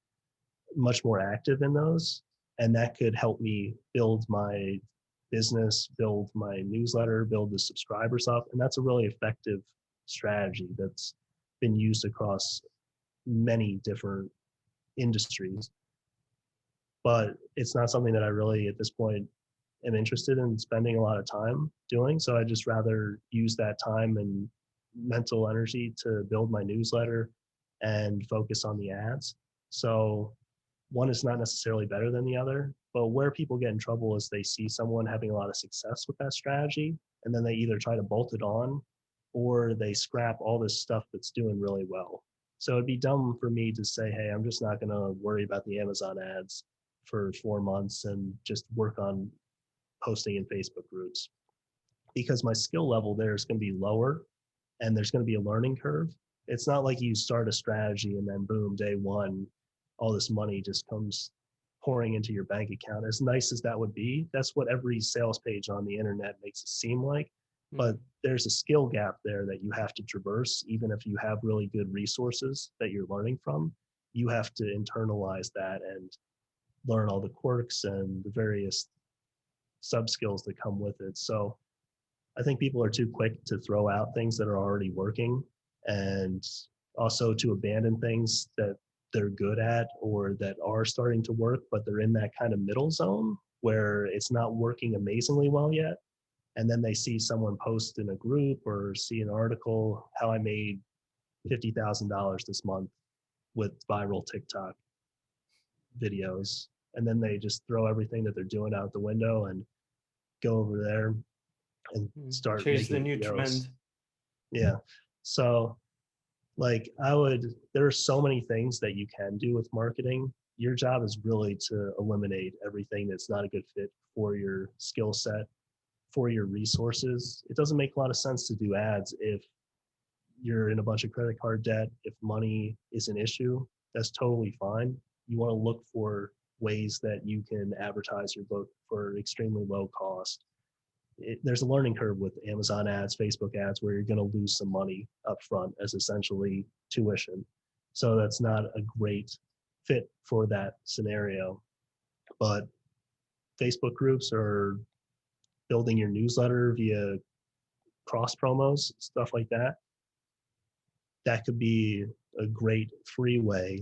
much more active in those. And that could help me build my business, build my newsletter, build the subscribers up. And that's a really effective strategy that's been used across many different industries. But it's not something that I really, at this point, am interested in spending a lot of time doing. So I just rather use that time and mental energy to build my newsletter and focus on the ads. So one is not necessarily better than the other, but where people get in trouble is they see someone having a lot of success with that strategy, and then they either try to bolt it on or they scrap all this stuff that's doing really well. So it'd be dumb for me to say, hey, I'm just not going to worry about the Amazon ads for 4 months and just work on posting in Facebook groups because my skill level there is going to be lower and there's going to be a learning curve. It's not like you start a strategy and then boom, day one, all this money just comes pouring into your bank account. As nice as that would be, that's what every sales page on the internet makes it seem like. But there's a skill gap there that you have to traverse, even if you have really good resources that you're learning from. You have to internalize that and learn all the quirks and the various sub skills that come with it. So I think people are too quick to throw out things that are already working, and also to abandon things that they're good at or that are starting to work, but they're in that kind of middle zone where it's not working amazingly well yet. And then they see someone post in a group or see an article, how I made $50,000 this month with viral TikTok videos. And then they just throw everything that they're doing out the window and go over there and start chase the making new videos. trend. Yeah. So like there are so many things that you can do with marketing. Your job is really to eliminate everything that's not a good fit for your skill set, for your resources. It doesn't make a lot of sense to do ads if you're in a bunch of credit card debt, if money is an issue. That's totally fine. You want to look for ways that you can advertise your book for extremely low cost. There's a learning curve with Amazon ads, Facebook ads, where you're going to lose some money up front as essentially tuition. So that's not a great fit for that scenario. But Facebook groups or building your newsletter via cross promos, stuff like that, that could be a great free way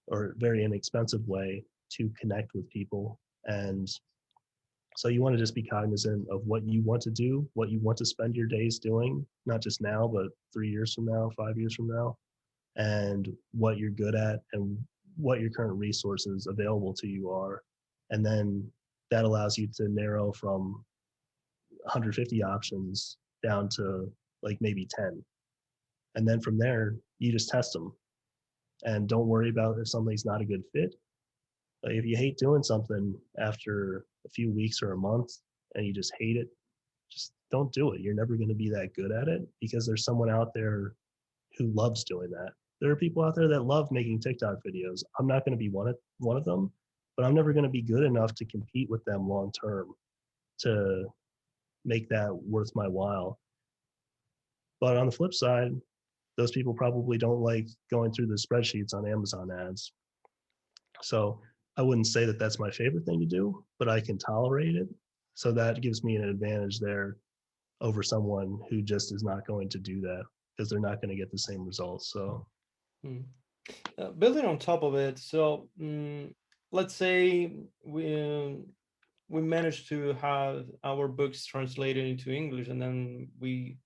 or very inexpensive way to connect with people. And so you want to just be cognizant of what you want to do, what you want to spend your days doing, not just now, but 3 years from now, 5 years from now, and what you're good at and what your current resources available to you are. And then that allows you to narrow from 150 options down to like maybe 10. And then from there, you just test them and don't worry about if something's not a good fit. Like if you hate doing something after a few weeks or a month and you just hate it, just don't do it. You're never going to be that good at it because there's someone out there who loves doing that. There are people out there that love making TikTok videos. I'm not going to be one of them, but I'm never going to be good enough to compete with them long term to make that worth my while. But on the flip side, those people probably don't like going through the spreadsheets on Amazon ads. So I wouldn't say that that's my favorite thing to do, but I can tolerate it. So that gives me an advantage there over someone who just is not going to do that because they're not going to get the same results. So Building on top of it, so let's say we managed to have our books translated into English, and then we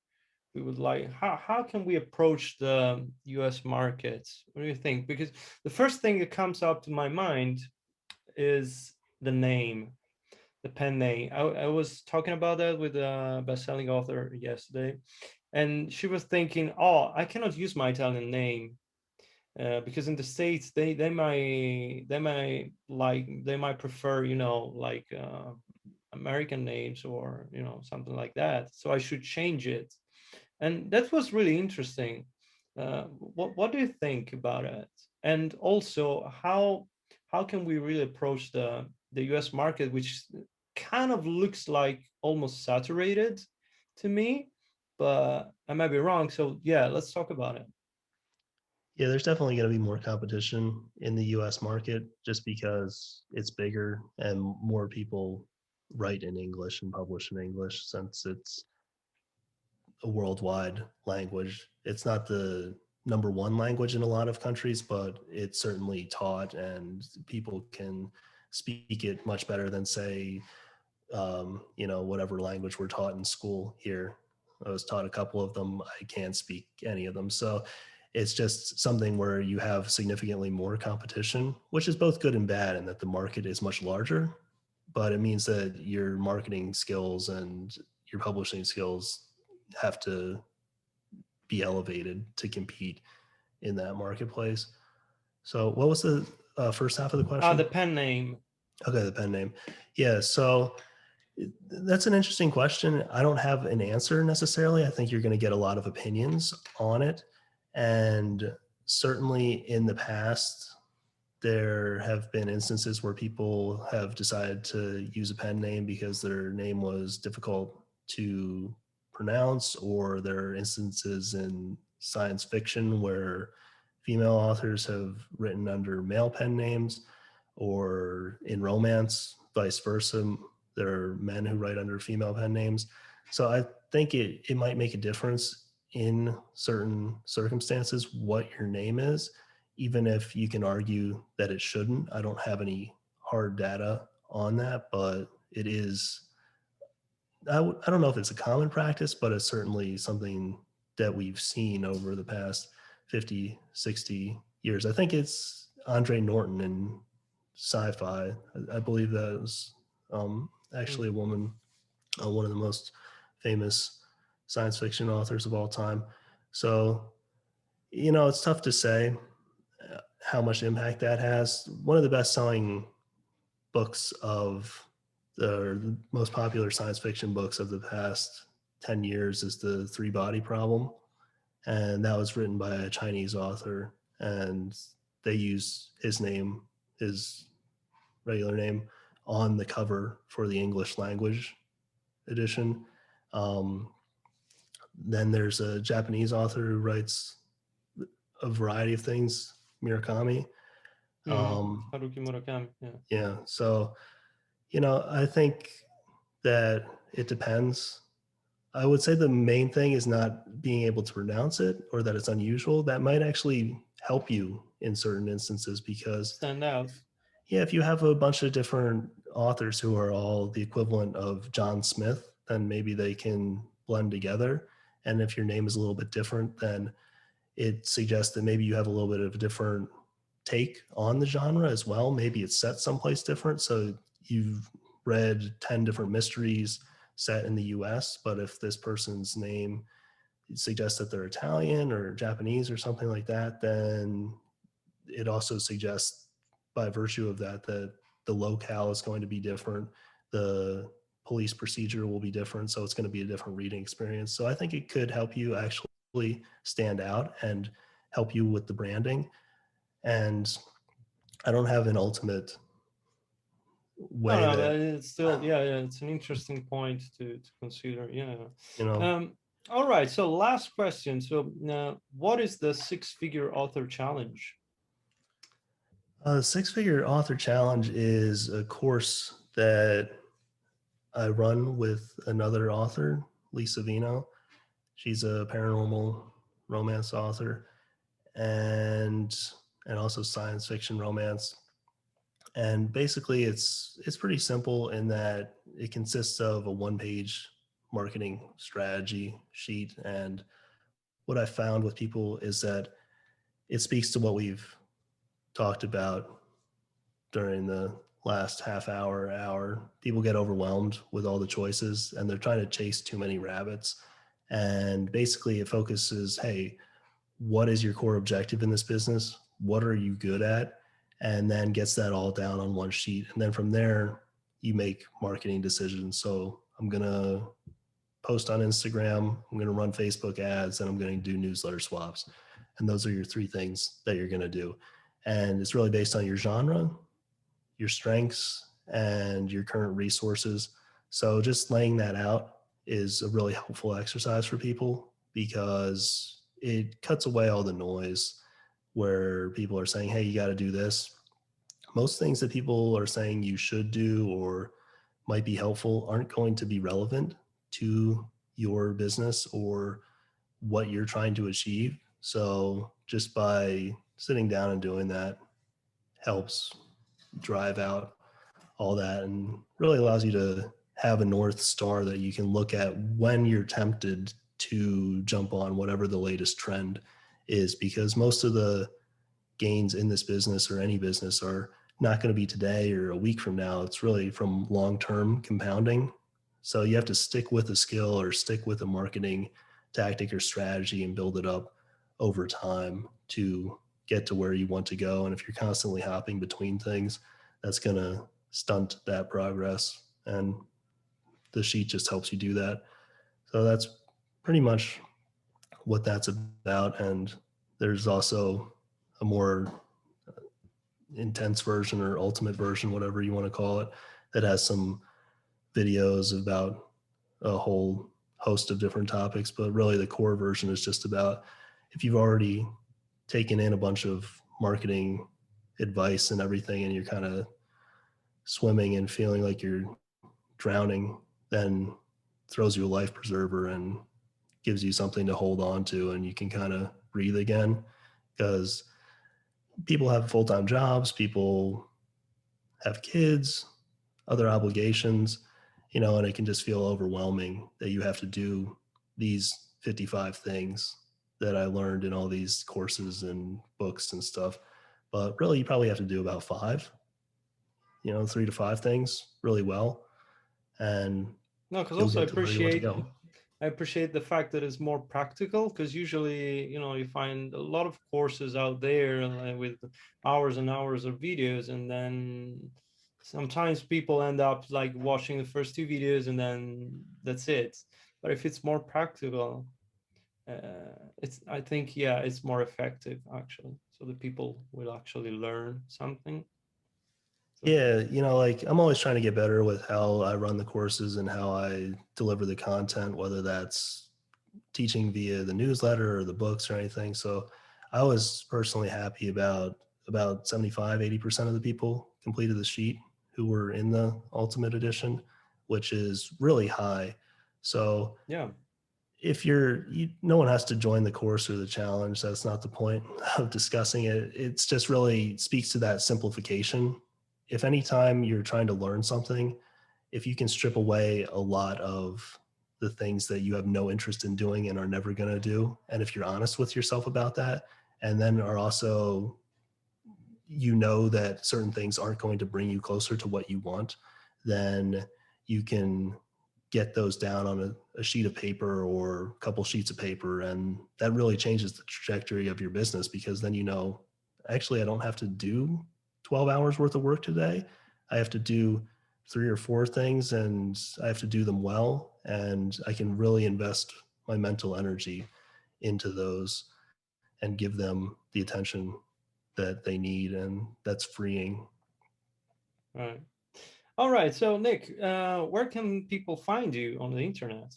would like, how can we approach the US markets? What do you think? Because the first thing that comes up to my mind is the name, the pen name. I was talking about that with a best-selling author yesterday, and she was thinking, oh, I cannot use my Italian name because in the States they might prefer, like American names, or something like that, so I should change it. And that was really interesting. What do you think about it? And also, how can we really approach the US market, which kind of looks like almost saturated to me, but I might be wrong. So yeah, let's talk about it. yeah, there's definitely going to be more competition in the US market just because it's bigger and more people write in English and publish in English since it's a worldwide language. It's not the number one language in a lot of countries, but it's certainly taught and people can speak it much better than, say, whatever language we're taught in school here. I was taught a couple of them. I can't speak any of them. So it's just something where you have significantly more competition, which is both good and bad, and that the market is much larger. But it means that your marketing skills and your publishing skills have to be elevated to compete in that marketplace. So, what was the first half of the question? The pen name. Okay, the pen name. Yeah. So That's an interesting question. I don't have an answer necessarily. I think you're going to get a lot of opinions on it. And certainly in the past, there have been instances where people have decided to use a pen name because their name was difficult to pronounce, or there are instances in science fiction where female authors have written under male pen names, or in romance, vice versa. There are men who write under female pen names. So I think it might make a difference in certain circumstances what your name is, even if you can argue that it shouldn't. I don't have any hard data on that, but it is, I don't know if it's a common practice, but it's certainly something that we've seen over the past 50, 60 years. I think it's Andre Norton in sci-fi. I believe that was actually a woman, one of the most famous science fiction authors of all time. So, it's tough to say how much impact that has. One of the best selling books of the most popular science fiction books of the past 10 years is The Three Body Problem. And that was written by a Chinese author. And they use his name, his regular name, on the cover for the English language edition. Um, then there's a Japanese author who writes a variety of things, Murakami. Haruki Murakami. Yeah. Yeah. So, I think that it depends. I would say the main thing is not being able to pronounce it or that it's unusual. That might actually help you in certain instances because, Stand out. yeah, if you have a bunch of different authors who are all the equivalent of John Smith, then maybe they can blend together. And if your name is a little bit different, then it suggests that maybe you have a little bit of a different take on the genre as well. Maybe it's set someplace different. So you've read 10 different mysteries set in the US, but if this person's name suggests that they're Italian or Japanese or something like that, then it also suggests by virtue of that the locale is going to be different, the police procedure will be different, so it's going to be a different reading experience. So I think it could help you actually stand out and help you with the branding. And I don't have an ultimate way No, that, but it's still, yeah, it's an interesting point to consider. Yeah. you know, All right. So last question. So what is the six-figure author challenge? the Six-Figure Author Challenge is a course that I run with another author, Lisa Vino. She's a paranormal romance author and also science fiction romance. And basically it's pretty simple in that it consists of a one-page marketing strategy sheet. And what I found with people is that it speaks to what we've talked about during the last half hour. People get overwhelmed with all the choices and they're trying to chase too many rabbits. And basically it focuses, hey, what is your core objective in this business? What are you good at? And then gets that all down on one sheet. And then from there, you make marketing decisions. So I'm going to post on Instagram, I'm going to run Facebook ads, and I'm going to do newsletter swaps. And those are your three things that you're going to do. And it's really based on your genre, your strengths, and your current resources. So just laying that out is a really helpful exercise for people because it cuts away all the noise where people are saying, hey, you got to do this. Most things that people are saying you should do or might be helpful aren't going to be relevant to your business or what you're trying to achieve. So just by sitting down and doing that helps drive out all that and really allows you to have a North Star that you can look at when you're tempted to jump on whatever the latest trend is, because most of the gains in this business or any business are not going to be today or a week from now. It's really from long-term compounding. So you have to stick with a skill or stick with a marketing tactic or strategy and build it up over time to get to where you want to go. And if you're constantly hopping between things, that's going to stunt that progress. And the sheet just helps you do that. So that's pretty much what that's about. And there's also a more intense version or ultimate version, whatever you want to call it, that has some videos about a whole host of different topics. But really the core version is just about if you've already taken in a bunch of marketing advice and everything and you're kind of swimming and feeling like you're drowning, then throws you a life preserver and gives you something to hold on to, and you can kind of breathe again. Because people have full-time jobs, people have kids, other obligations, and it can just feel overwhelming that you have to do these 55 things that I learned in all these courses and books and stuff. But really, you probably have to do about 5, 3 to 5 things really well. And No, because you'll also get to where you want to go. I appreciate the fact that it's more practical, because usually, you find a lot of courses out there with hours and hours of videos, and then sometimes people end up like watching the first 2 videos and then that's it. But if it's more practical, I think, yeah, it's more effective actually. So the people will actually learn something. So, Yeah, like I'm always trying to get better with how I run the courses and how I deliver the content, whether that's teaching via the newsletter or the books or anything. So I was personally happy about 75, 80% of the people completed the sheet who were in the Ultimate Edition, which is really high. So yeah. if no one has to join the course or the challenge. That's not the point of discussing it. It's just really speaks to that simplification. If anytime you're trying to learn something, if you can strip away a lot of the things that you have no interest in doing and are never going to do, and if you're honest with yourself about that, and then are also, that certain things aren't going to bring you closer to what you want, then you can get those down on a sheet of paper or a couple sheets of paper. And that really changes the trajectory of your business, because then, actually, I don't have to do 12 hours worth of work today. I have to do 3 or 4 things, and I have to do them well. And I can really invest my mental energy into those and give them the attention that they need. And that's freeing. Right. All right. So Nick, where can people find you on the internet?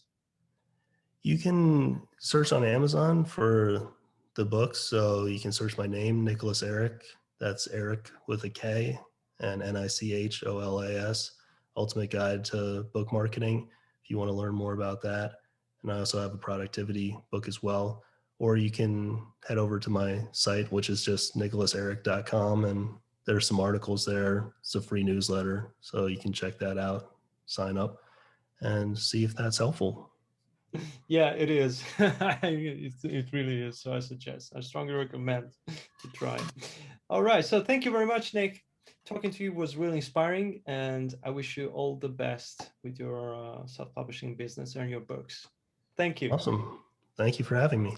You can search on Amazon for the books. So you can search my name, Nicholas Erik. That's Erik with a K, and Nicholas, Ultimate Guide to Book Marketing, if you want to learn more about that. And I also have a productivity book as well. Or you can head over to my site, which is just nicholaserik.com, and there's some articles there. It's a free newsletter, so you can check that out, sign up, and see if that's helpful. Yeah, it is. It really is. So I strongly recommend to try. All right. So thank you very much, Nick. Talking to you was really inspiring, and I wish you all the best with your self-publishing business and your books. Thank you. Awesome. Thank you for having me.